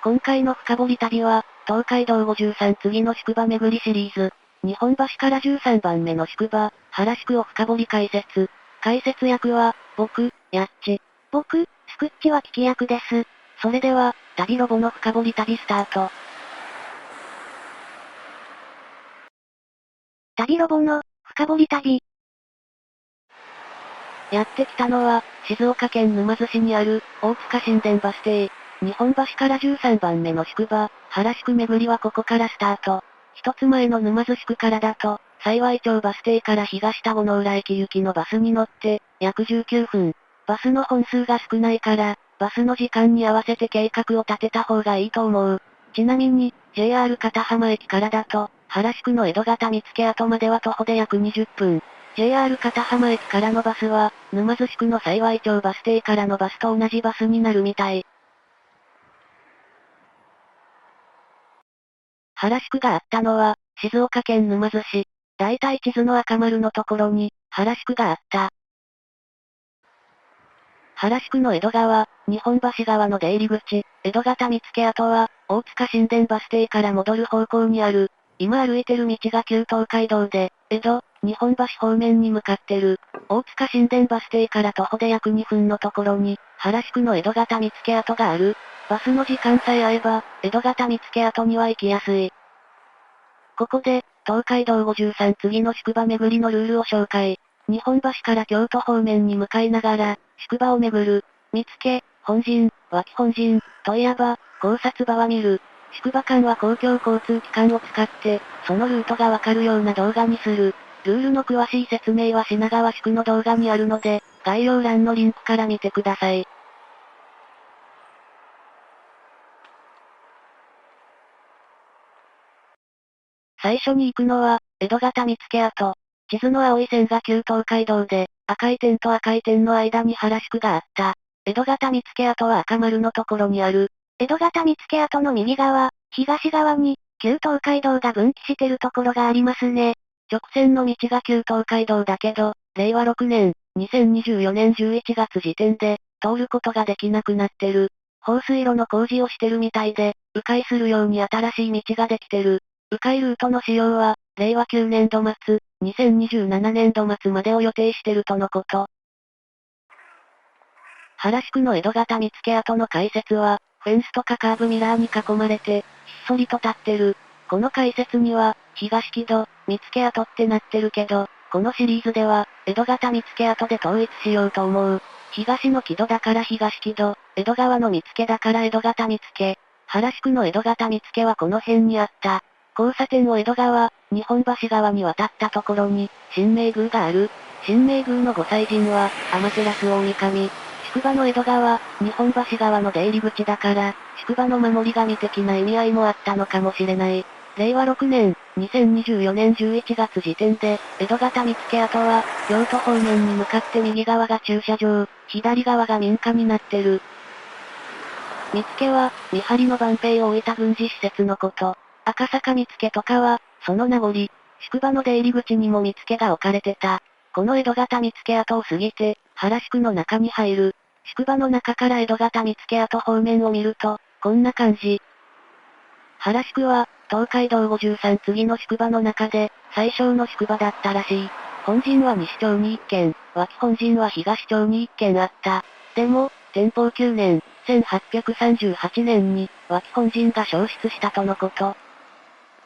今回の深掘り旅は、東海道53次の宿場巡りシリーズ。日本橋から13番目の宿場、原宿を深掘り解説。解説役は、僕、やっち。僕、スクッチは聞き役です。それでは、旅ロボの深掘り旅スタート。旅ロボの、深掘り旅。やってきたのは、静岡県沼津市にある、大塚新田バス停。日本橋から13番目の宿場、原宿巡りはここからスタート。一つ前の沼津宿からだと、幸町バス停から東田五の浦駅行きのバスに乗って、約19分。バスの本数が少ないから、バスの時間に合わせて計画を立てた方がいいと思う。ちなみに、JR 片浜駅からだと、原宿の江戸形見附跡までは徒歩で約20分。JR 片浜駅からのバスは、沼津宿の幸町バス停からのバスと同じバスになるみたい。原宿があったのは、静岡県沼津市。だいたい地図の赤丸のところに、原宿があった。原宿の江戸川、日本橋側の出入り口、江戸形見附跡は、大塚新田バス停から戻る方向にある。今歩いてる道が旧東海道で、江戸、日本橋方面に向かってる。大塚新田バス停から徒歩で約2分のところに、原宿の江戸形見附跡がある。バスの時間さえ合えば、江戸形見附跡には行きやすい。ここで、東海道53次の宿場巡りのルールを紹介。日本橋から京都方面に向かいながら、宿場を巡る。見附、本陣、脇本陣、問屋場、考察場は見る。宿場間は公共交通機関を使って、そのルートがわかるような動画にする。ルールの詳しい説明は品川宿の動画にあるので、概要欄のリンクから見てください。最初に行くのは、江戸形見附跡。地図の青い線が旧東海道で、赤い点と赤い点の間に原宿があった。江戸形見附跡は赤丸のところにある。江戸形見附跡の右側、東側に、旧東海道が分岐してるところがありますね。直線の道が旧東海道だけど、令和6年、2024年11月時点で、通ることができなくなってる。放水路の工事をしてるみたいで、迂回するように新しい道ができてる。迂回ルートの使用は、令和9年度末、2027年度末までを予定してるとのこと。原宿の江戸形見附跡の解説は、フェンスとかカーブミラーに囲まれて、ひっそりと立ってる。この解説には、東木戸、見附跡ってなってるけど、このシリーズでは、江戸形見附跡で統一しようと思う。東の木戸だから東木戸、江戸川の見附だから江戸形見附。原宿の江戸形見附はこの辺にあった。交差点を江戸川、日本橋側に渡ったところに、神明宮がある。神明宮の御祭神は、天照大神。宿場の江戸川、日本橋側の出入り口だから、宿場の守り神的な意味合いもあったのかもしれない。令和6年、2024年11月時点で、江戸形見附跡は、京都方面に向かって右側が駐車場、左側が民家になってる。見附は、見張りの万兵を置いた軍事施設のこと。赤坂見附とかは、その名残。宿場の出入り口にも見附が置かれてた。この江戸形見附跡を過ぎて、原宿の中に入る。宿場の中から江戸形見附跡方面を見ると、こんな感じ。原宿は、東海道53次の宿場の中で、最小の宿場だったらしい。本陣は西町に1軒、脇本陣は東町に1軒あった。でも、天保9年、1838年に、脇本陣が消失したとのこと。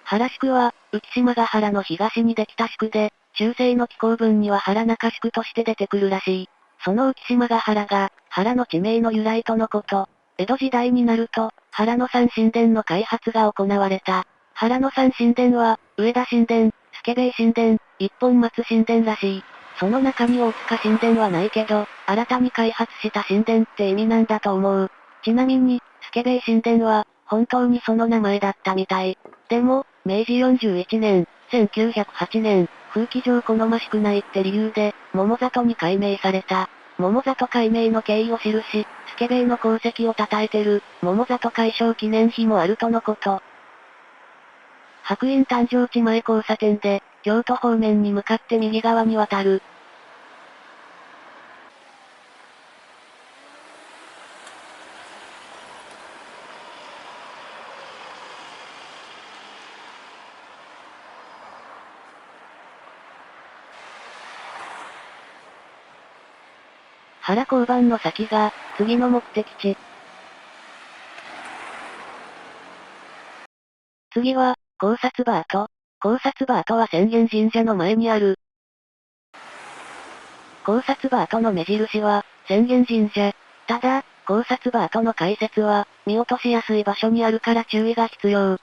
原宿は、浮島ヶ原の東にできた宿で、中世の紀行文には原中宿として出てくるらしい。その浮島ヶ原が、原の地名の由来とのこと。江戸時代になると、原の三神殿の開発が行われた。原の三神殿は、上田神殿、助兵衛神殿、一本松神殿らしい。その中に大塚神殿はないけど、新たに開発した神殿って意味なんだと思う。ちなみに、助兵衛神殿は、本当にその名前だったみたい。でも、明治41年、1908年、風紀上好ましくないって理由で、桃里に改名された。桃里改名の経緯を記し、助兵衛の功績を称えてる、桃里解消記念碑もあるとのこと。白隠誕生地前交差点で、京都方面に向かって右側に渡る。原交番の先が、次の目的地。次は、考察バート。考察バートは浅間神社の前にある。考察バートの目印は、浅間神社。ただ、考察バートの解説は、見落としやすい場所にあるから注意が必要。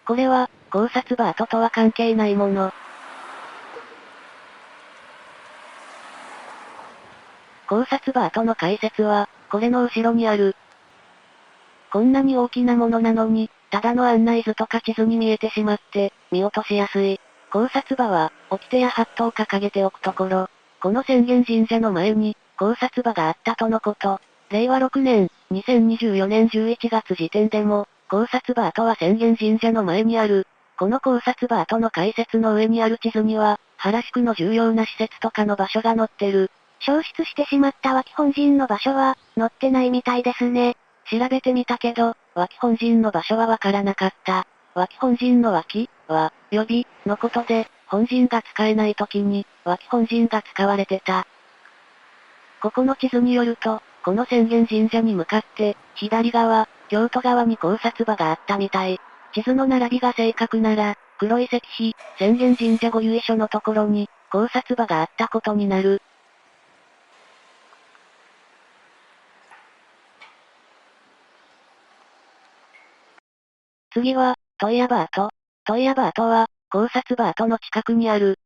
これは、考察バートとは関係ないもの。考察バートの解説は、これの後ろにある。こんなに大きなものなのに、ただの案内図とか地図に見えてしまって、見落としやすい。考察場は、掟やハットを掲げておくところ。この浅間神社の前に、考察場があったとのこと。令和6年、2024年11月時点でも、考察バートは浅間神社の前にある。この考察バートの解説の上にある地図には、原宿の重要な施設とかの場所が載ってる。消失してしまった脇本陣の場所は、載ってないみたいですね。調べてみたけど、脇本陣の場所はわからなかった。脇本陣の脇は、予備のことで、本陣が使えない時に、脇本陣が使われてた。ここの地図によると、この浅間神社に向かって、左側、京都側に考察場があったみたい。地図の並びが正確なら、黒い石碑、浅間神社御由緒のところに、考察場があったことになる。次は、問屋バート。問屋バートは、考察バートの近くにある。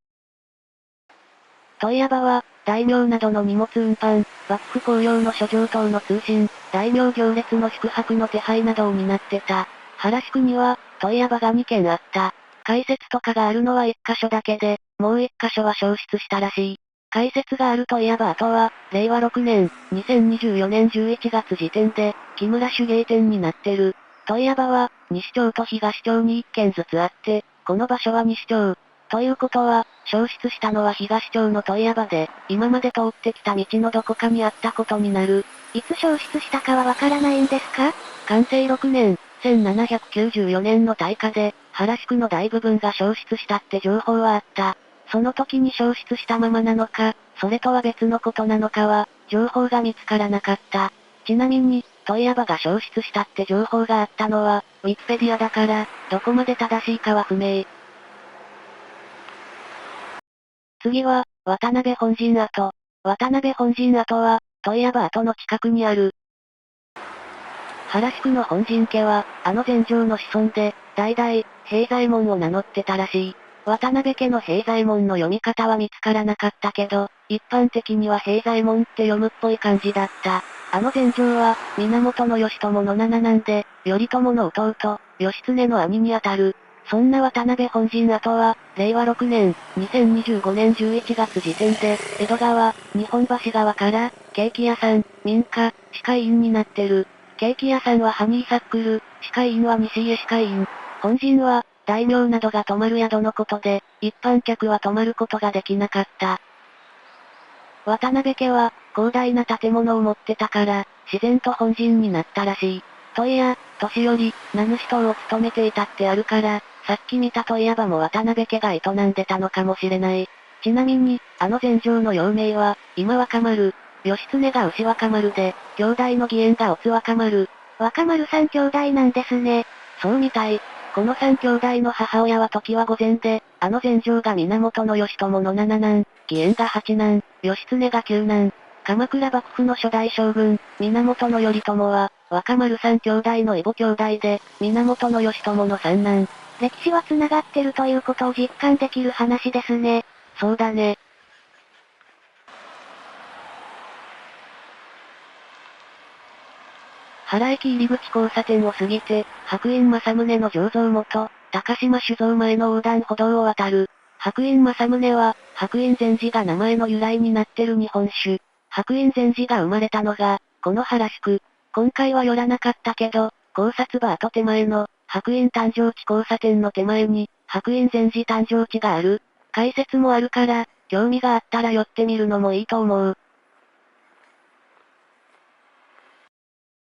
問屋場は、大名などの荷物運搬、幕府公用の書状等の通信、大名行列の宿泊の手配などを担ってた。原宿には、問屋場が2軒あった。解説とかがあるのは1箇所だけで、もう1箇所は消失したらしい。解説がある問屋バートは、令和6年、2024年11月時点で、木村手芸店になってる。問屋場は、西町と東町に1軒ずつあって、この場所は西町。ということは、消失したのは東町の問屋場で、今まで通ってきた道のどこかにあったことになる。いつ消失したかはわからないんですか？寛政6年、1794年の大火で、原宿の大部分が消失したって情報はあった。その時に消失したままなのか、それとは別のことなのかは、情報が見つからなかった。ちなみに、問屋場が消失したって情報があったのは、ウィキペディアだから、どこまで正しいかは不明。次は、渡辺本陣跡。渡辺本陣跡は、問屋場跡の近くにある。原宿の本陣家は、あの前城の子孫で、代々、平左衛門を名乗ってたらしい。渡辺家の平左衛門の読み方は見つからなかったけど、一般的には平左衛門って読むっぽい感じだった。あの前城は、源義朝の七男で、頼朝の弟、義経の兄にあたる。そんな渡辺本陣跡は、令和6年、2025年11月時点で、江戸川、日本橋側から、ケーキ屋さん、民家、歯科医院になってる。ケーキ屋さんはハニーサックル、歯科医院は西家歯科医院。本陣は、大名などが泊まる宿のことで、一般客は泊まることができなかった。渡辺家は、広大な建物を持ってたから、自然と本陣になったらしい。問屋、年寄り、名主等を務めていたってあるから、さっき見た問屋場も渡辺家が営んでたのかもしれない。ちなみに、あの前城の幼名は、今若丸。義経が牛若丸で、兄弟の義援が乙若丸。若丸三兄弟なんですね。そうみたい。この三兄弟の母親は時は御前で、あの前城が源義朝の七男、義援が八男、義経が九男。鎌倉幕府の初代将軍、源頼朝は、若丸三兄弟の異母兄弟で、源義朝の三男。歴史は繋がってるということを実感できる話ですね。そうだね。原駅入口交差点を過ぎて、白院正宗の醸造元、高島酒造前の横断歩道を渡る。白院正宗は、白院禅師が名前の由来になってる日本酒。白院禅師が生まれたのが、この原宿。今回は寄らなかったけど、考察バーと手前の、白院誕生地交差点の手前に、白院禅師誕生地がある。解説もあるから、興味があったら寄ってみるのもいいと思う。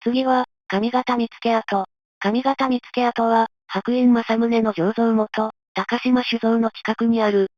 次は、上方見附跡。上方見附跡は、白院正宗の醸造元、高島酒造の近くにある。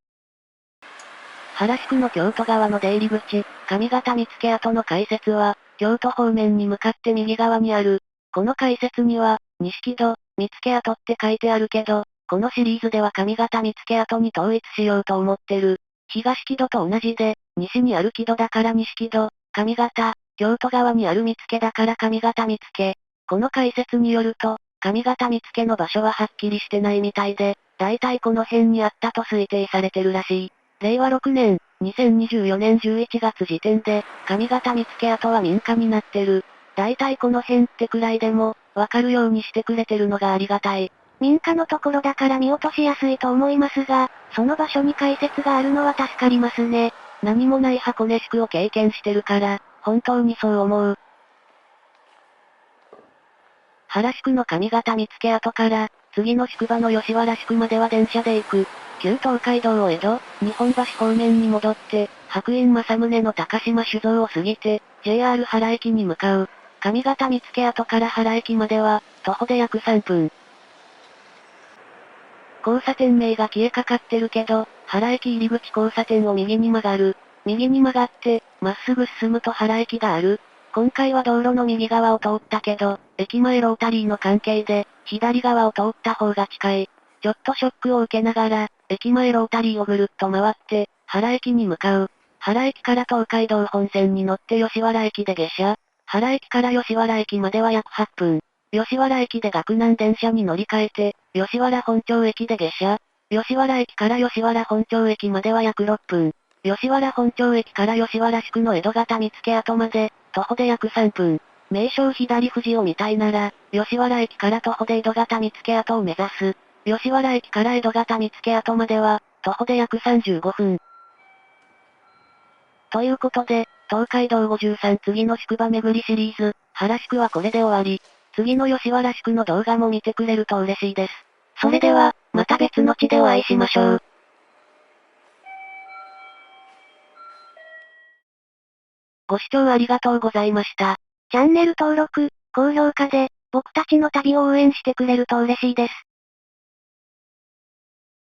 原宿の京都側の出入り口、上方見附跡の解説は、京都方面に向かって右側にある。この解説には、錦戸、見附跡って書いてあるけど、このシリーズでは上方見附跡に統一しようと思ってる。東木戸と同じで、西にある木戸だから錦戸、上方、京都側にある見附だから上方見附。この解説によると、上方見附の場所ははっきりしてないみたいで、だいたいこの辺にあったと推定されてるらしい。令和6年、2024年11月時点で、上方見附跡は民家になってる。だいたいこの辺ってくらいでも、わかるようにしてくれてるのがありがたい。民家のところだから見落としやすいと思いますが、その場所に解説があるのは助かりますね。何もない箱根宿を経験してるから、本当にそう思う。原宿の上方見附跡から、次の宿場の吉原宿までは電車で行く。旧東海道を江戸、日本橋方面に戻って、白院正宗の高島酒造を過ぎて、JR 原駅に向かう。上方見附跡から原駅までは、徒歩で約3分。交差点名が消えかかってるけど、原駅入口交差点を右に曲がる。右に曲がって、まっすぐ進むと原駅がある。今回は道路の右側を通ったけど、駅前ロータリーの関係で、左側を通った方が近い。ちょっとショックを受けながら、駅前ロータリーをぐるっと回って、原駅に向かう。原駅から東海道本線に乗って吉原駅で下車。原駅から吉原駅までは約8分。吉原駅で岳南電車に乗り換えて、吉原本町駅で下車。吉原駅から吉原本町駅までは約6分。吉原本町駅から吉原宿の江戸方見附跡まで、徒歩で約3分。名称左富士を見たいなら、吉原駅から徒歩で江戸方見附跡を目指す。吉原駅から江戸方見附跡までは、徒歩で約35分。ということで、東海道53次の宿場巡りシリーズ、原宿はこれで終わり。次の吉原宿の動画も見てくれると嬉しいです。それでは、また別の地でお会いしましょう。ご視聴ありがとうございました。チャンネル登録、高評価で、僕たちの旅を応援してくれると嬉しいです。